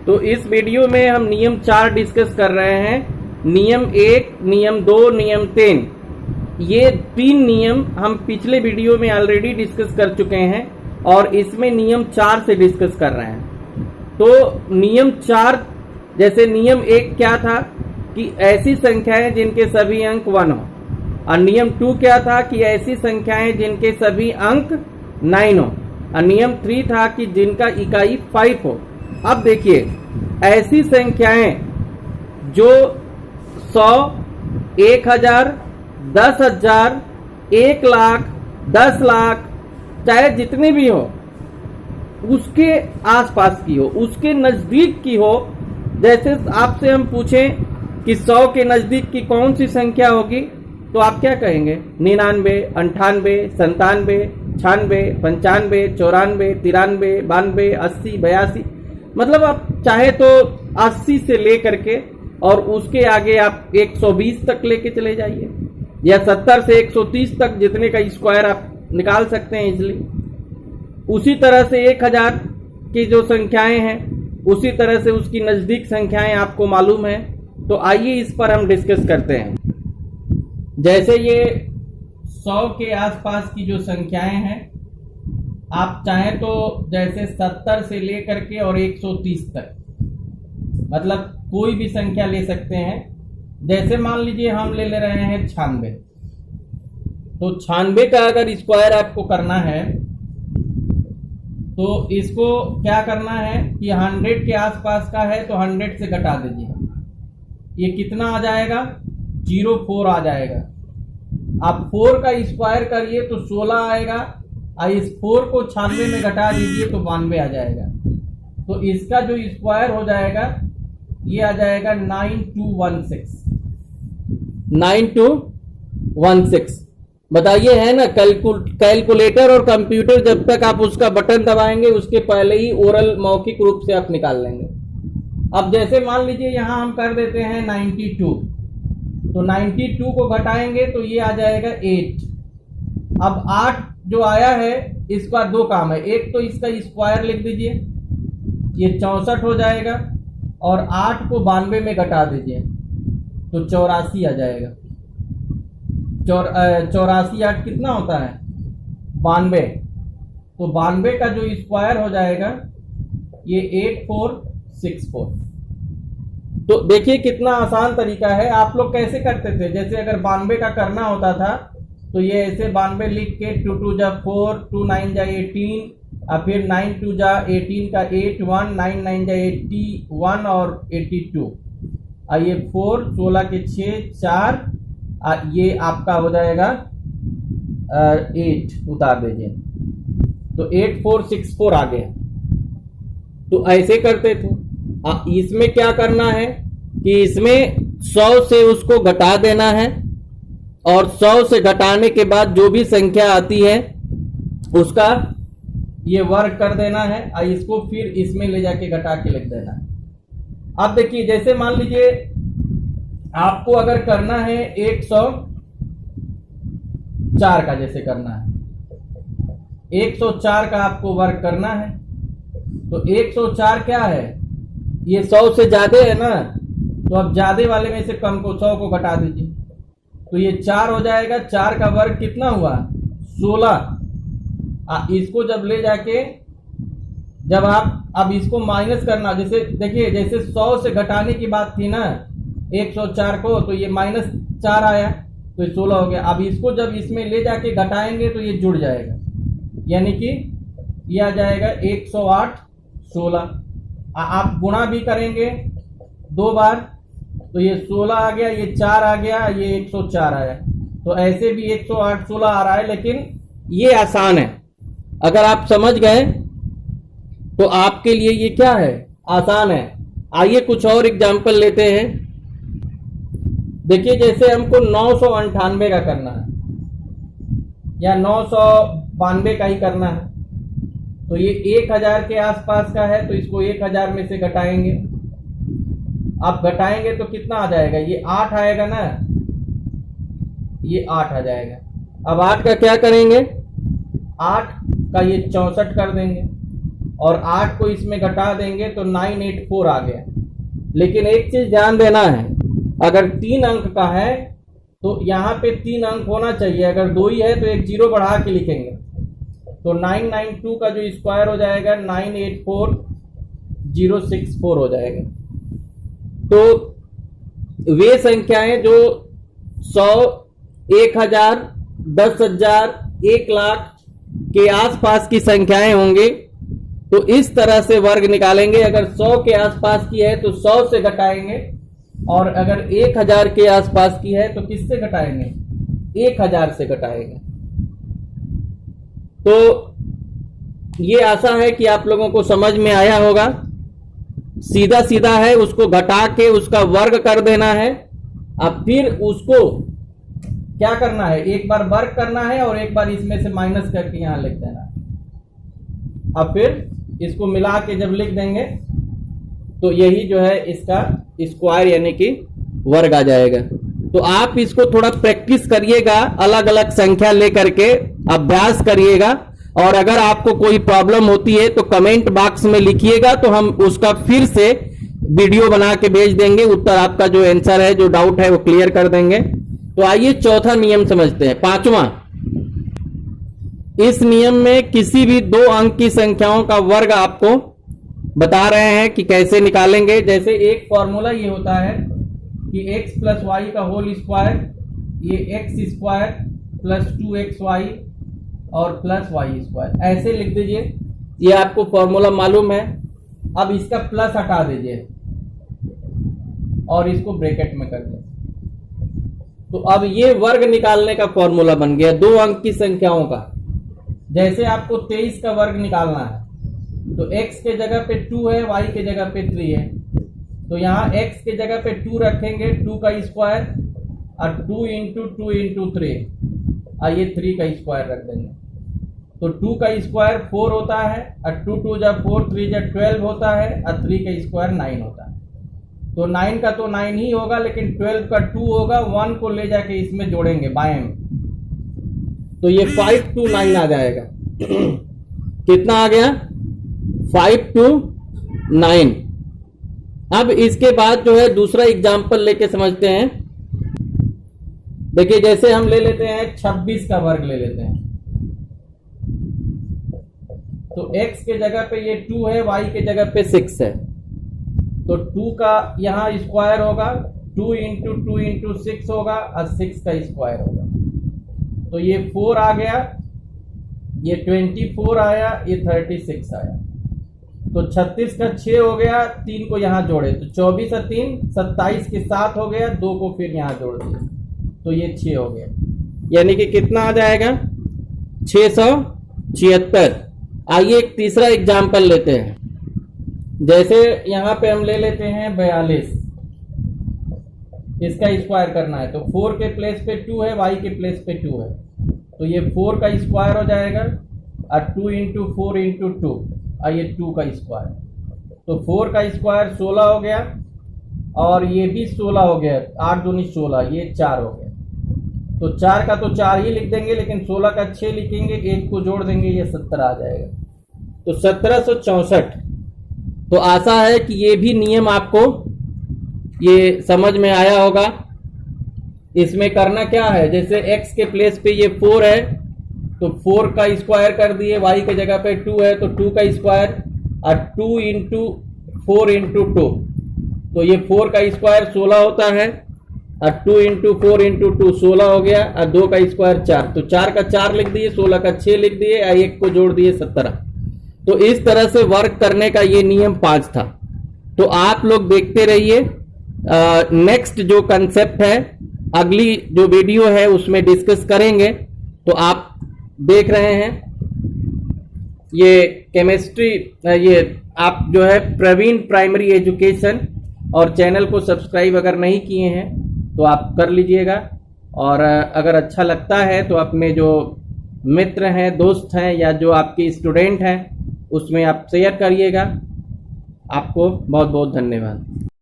तो इस वीडियो में हम नियम 4 डिस्कस कर रहे हैं। नियम 1, नियम 2, नियम 3। ये 3 नियम हम पिछले वीडियो में ऑलरेडी डिस्कस कर चुके हैं और इसमें नियम 4 से डिस्कस कर रहे हैं। तो नियम 4, जैसे नियम 1 क्या था कि ऐसी संख्याएं जिनके सभी अंक 1 हो, और नियम 2 क्या था कि ऐसी संख्याएं जिनके सभी अंक 9 हो, और नियम 3 था कि जिनका इकाई 5 हो। अब देखिए, ऐसी संख्याएं जो 100, 1000, 10,000, 1 लाख, 10 लाख, चाहे जितनी भी हो, उसके आसपास की हो, उसके नजदीक की हो। जैसे आपसे हम पूछें कि 100 के नजदीक की कौन सी संख्या होगी, तो आप क्या कहेंगे? 99, 98, 97, 96, 95, 94, 93, 92, 80, 82। मतलब आप चाहे तो 80 से लेकर के और उसके आगे आप 120 तक लेके चले जाइए, या 70 से 130 तक, जितने का स्क्वायर आप निकाल सकते हैं इजिली। उसी तरह से 1000 की जो संख्याएं हैं, उसी तरह से उसकी नजदीक संख्याएं आपको मालूम है। तो आइए इस पर हम डिस्कस करते हैं। जैसे ये 100 के आसपास की जो संख्याएं हैं, आप चाहें तो जैसे 70 से लेकर के और 130 तक, मतलब कोई भी संख्या ले सकते हैं। जैसे मान लीजिए हम ले रहे हैं 96, तो 96 का अगर स्क्वायर आपको करना है तो इसको क्या करना है कि 100 के आसपास का है तो 100 से घटा दीजिए। ये कितना आ जाएगा? 04 आ जाएगा। आप 4 का स्क्वायर करिए तो 16 आएगा, और इस 4 को 96 में घटा दीजिए तो 92 आ जाएगा। तो इसका जो स्क्वायर हो जाएगा ये आ जाएगा 9216। 9216। बताइए, है ना? कैलकुलेटर और कंप्यूटर जब तक आप उसका बटन दबाएंगे उसके पहले ही ओरल मौखिक रूप से आप निकाल लेंगे। अब जैसे मान लीजिए यहां हम कर देते हैं 92, तो 92 को घटाएंगे तो ये आ जाएगा 8। अब 8 जो आया है, इसका 2 काम है। एक तो इसका स्क्वायर लिख दीजिए, ये 64 हो जाएगा, और 8 को 92 में घटा दीजिए तो 84 आ जाएगा। 84 8 कितना होता है? 92। तो 92 का जो स्क्वायर हो जाएगा ये 8464। तो देखिए कितना आसान तरीका है। आप लोग कैसे करते थे? जैसे अगर 92 का करना होता था तो ये ऐसे 92 लिख के 2 2 जा 4, 2 9 जा 18, और फिर 9 2 जा 18 का 8 1, 9 9 जा 81 और 82, और ये 4, 16 के 6 4, ये आपका हो जाएगा 8 उतार दीजिए, तो 8464 आ गया। तो ऐसे करते थे। इसमें क्या करना है कि इसमें 100 से उसको घटा देना है, और 100 से घटाने के बाद जो भी संख्या आती है उसका ये वर्ग कर देना है, और इसको फिर इसमें ले जाके घटा के लिख देना है। अब देखिए, जैसे मान लीजिए आपको अगर करना है 104 का, जैसे करना है 104 का आपको वर्ग करना है, तो 104 क्या है? ये 100 से ज्यादा है ना, तो अब ज्यादा वाले में से कम को 100 को घटा दीजिए, तो ये 4 हो जाएगा। 4 का वर्ग कितना हुआ? 16। इसको जब ले जाके जब आप अब इसको माइनस करना, जैसे देखिए जैसे 100 से घटाने की बात थी ना 104 को, तो ये -4 आया तो ये 16 हो गया। अब इसको जब इसमें ले जाके घटाएंगे तो ये जुड़ जाएगा, यानी कि ये आ जाएगा 108 16। आप गुणा भी करेंगे 2 बार तो ये 16 आ गया, ये 4 आ गया, ये 104 आया। तो ऐसे भी 108 16 आ रहा है, लेकिन ये आसान है। अगर आप समझ गए तो आपके लिए ये क्या है? आसान है। आइए कुछ और एग्जाम्पल लेते हैं। देखिए, जैसे हमको 998 का करना है या 992 का ही करना है, तो ये 1000 के आसपास का है, तो इसको 1000 में से घटाएंगे। आप घटाएंगे तो कितना आ जाएगा? ये 8 आएगा ना, ये 8 आ जाएगा। अब 8 का क्या करेंगे? 8 का ये 64 कर देंगे, और 8 को इसमें घटा देंगे तो 984 आ गया। लेकिन एक चीज ध्यान देना है, अगर 3 अंक का है तो यहाँ पे 3 अंक होना चाहिए, अगर 2 ही है तो एक 0 बढ़ा के लिखेंगे, तो 992 का जो स्क्वायर हो जाएगा 984064 हो जाएगा। तो वे संख्याएं जो 100, 1000, 10,000, 1,00,000 के आसपास की संख्याएं होंगी तो इस तरह से वर्ग निकालेंगे। अगर 100 के आसपास की है तो 100 से घटाएंगे, और अगर 1000 के आसपास की है तो किससे घटाएंगे? 1000 से घटाएंगे। तो ये आशा है कि आप लोगों को समझ में आया होगा। सीधा सीधा है, उसको घटा के उसका वर्ग कर देना है। अब फिर उसको क्या करना है, एक बार वर्ग करना है और एक बार इसमें से माइनस करके यहां लिख देना है। अब फिर इसको मिला के जब लिख देंगे तो यही जो है इसका स्क्वायर यानी कि वर्ग आ जाएगा। तो आप इसको थोड़ा प्रैक्टिस करिएगा, अलग अलग संख्या लेकर के अभ्यास करिएगा, और अगर आपको कोई प्रॉब्लम होती है तो कमेंट बॉक्स में लिखिएगा, तो हम उसका फिर से वीडियो बना के भेज देंगे। उत्तर आपका जो आंसर है, जो डाउट है वो क्लियर कर देंगे। तो आइए चौथा नियम समझते हैं, 5वां। इस नियम में किसी भी 2 अंक की संख्याओं का वर्ग आपको बता रहे हैं कि कैसे निकालेंगे। जैसे एक फॉर्मूला ये होता है कि x प्लस वाई का होल स्क्वायर, ये x स्क्वायर प्लस 2xy और प्लस वाई स्क्वायर, ऐसे लिख दीजिए। ये आपको फॉर्मूला मालूम है। अब इसका प्लस हटा दीजिए और इसको ब्रैकेट में कर दें, तो अब ये वर्ग निकालने का फॉर्मूला बन गया 2 अंक की संख्याओं का। जैसे आपको 23 का वर्ग निकालना है तो x के जगह पे 2 है, y के जगह पे 3 है, तो यहाँ x के जगह पे 2 रखेंगे, 2 का स्क्वायर, और 2 इंटू 2 इंटू 3, आइए 3 का स्क्वायर रख देंगे। तो 2 का स्क्वायर 4 होता है, और 2 2 जा 4, 3 जा 12 होता है, और 3 का स्क्वायर 9 होता है। तो 9 का तो 9 ही होगा, लेकिन 12 का 2 होगा, 1 को ले जाके इसमें जोड़ेंगे बाएं में, तो ये 5 to 9 आ जाएगा। कितना आ गया? 5 to 9। अब इसके बाद जो है दूसरा एग्जाम्पल लेके समझते हैं। देखिए, जैसे हम ले लेते हैं 26 का वर्ग ले लेते हैं, तो x के जगह पे ये 2 है, y के जगह पे 6 है, तो 2 का यहाँ स्क्वायर होगा, 2 इंटू 2 इंटू 6 होगा, और 6 का स्क्वायर होगा, तो ये 4 आ गया, ये 24 आया, ये 36 आया। तो 36 का 6 हो गया, 3 को यहाँ जोड़े तो 24 और 3 27 के 7 हो गया, 2 को फिर यहाँ जोड़ दिया तो ये 6 हो गया। यानी कि कितना आ जाएगा? 676। आइए एक तीसरा एग्जाम्पल लेते हैं। जैसे यहाँ पे हम ले लेते हैं 42, इसका स्क्वायर करना है, तो 4 के प्लेस पे 2 है, y के प्लेस पे 2 है, तो ये 4 का स्क्वायर हो जाएगा, और 2 इंटू 4 इंटू 2, और ये 2 का स्क्वायर, तो 4 का स्क्वायर 16 हो गया, और ये भी 16 हो गया, 8 दूनी 16, ये 4 हो गया। तो 4 का तो 4 ही लिख देंगे, लेकिन 16 का 6 लिखेंगे, 1 को जोड़ देंगे, ये 17 आ जाएगा। तो 1764। तो आशा है कि ये भी नियम आपको ये समझ में आया होगा। इसमें करना क्या है, जैसे x के प्लेस पे ये 4 है, तो 4 का स्क्वायर कर दिए, y के जगह पे 2 है, तो 2 का स्क्वायर, और 2 इंटू 4 इंटू 2, तो ये 4 का स्क्वायर 16 होता है, और 2 इंटू 4 इंटू 2 16 हो गया, और 2 का स्क्वायर 4, तो 4 का 4 लिख दिए, 16 का 6 लिख दिए, और 1 को जोड़ दिए 17। तो इस तरह से वर्क करने का ये नियम 5 था। तो आप लोग देखते रहिए, नेक्स्ट जो कंसेप्ट है, अगली जो वीडियो है उसमें डिस्कस करेंगे। तो आप देख रहे हैं ये केमिस्ट्री, ये आप जो है प्रवीण प्राइमरी एजुकेशन, और चैनल को सब्सक्राइब अगर नहीं किए हैं तो आप कर लीजिएगा, और अगर अच्छा लगता है तो अपने जो मित्र हैं, दोस्त हैं, या जो आपके स्टूडेंट हैं उसमें आप शेयर करिएगा। आपको बहुत बहुत धन्यवाद।